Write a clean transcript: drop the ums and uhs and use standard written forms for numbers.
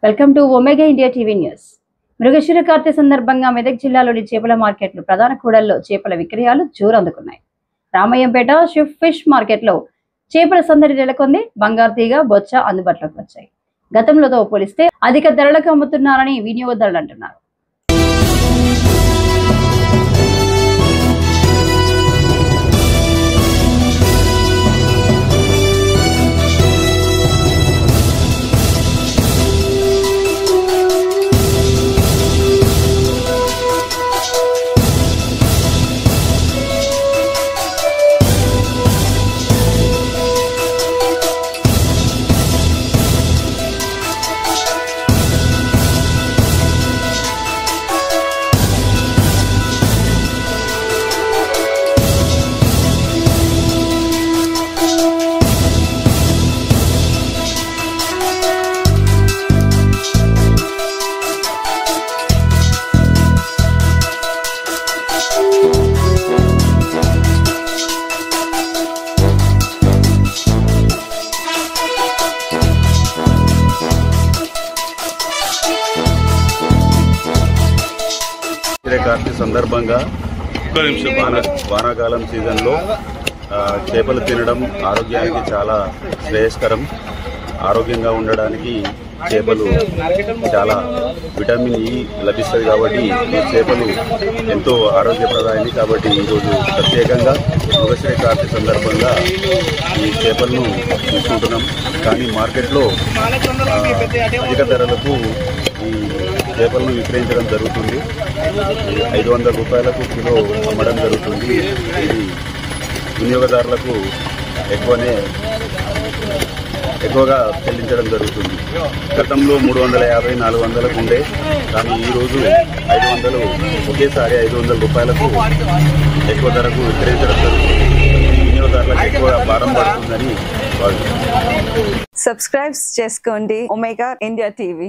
Welcome to Omega India TV news. Mrigashira కార్తె సందర్భంగా మెదక్ జిల్లాలోని చేపల మార్కెట్లు ప్రధాన కూడల్లో చేపల విక్రయాలు జోరందుకున్నాయి. రామయ్యంపేట షిప్ ఫిష్ మార్కెట్లో చేపల సందడి నెలకొంది. బంగారు తీగ, బొచ్చ అందుబాటులోకి వచ్చాయి. గతంలోతో పోలిస్తే అధిక ధరలకు అమ్ముతున్నారని వినియోగదారులు అంటున్నారు. కార్తీ సందర్భంగా వానాకాలం సీజన్లో చేపలు తినడం ఆరోగ్యానికి చాలా శ్రేయస్కరం. ఆరోగ్యంగా ఉండడానికి చేపలు చాలా విటమిన్ ఈ లభిస్తుంది కాబట్టి ఈ చేపలు ఎంతో ఆరోగ్యప్రదాయని. కాబట్టి ఈరోజు ప్రత్యేకంగా మృగశిర కార్తీ సందర్భంగా ఈ చేపలను తీసుకుంటున్నాం. కానీ మార్కెట్లో అధిక ధరలకు ఈ చేపలను విక్రయించడం జరుగుతుంది. 500 రూపాయలకు కిలో అమ్మడం జరుగుతుంది. ఇది వినియోగదారులకు ఎక్కువగా చెల్లించడం జరుగుతుంది. గతంలో 350-400లకు ఉండే, కానీ ఈరోజు 500 ఒకేసారి 500 రూపాయలకు ఎక్కువ ధరకు విక్రయించడం జరుగుతుంది. వినియోగదారులకు ఎక్కువ భారం పడుతుందని భావిస్తున్నాను. సబ్స్క్రైబ్ చేసుకోండి ఒమేగా ఇండియా టీవీ.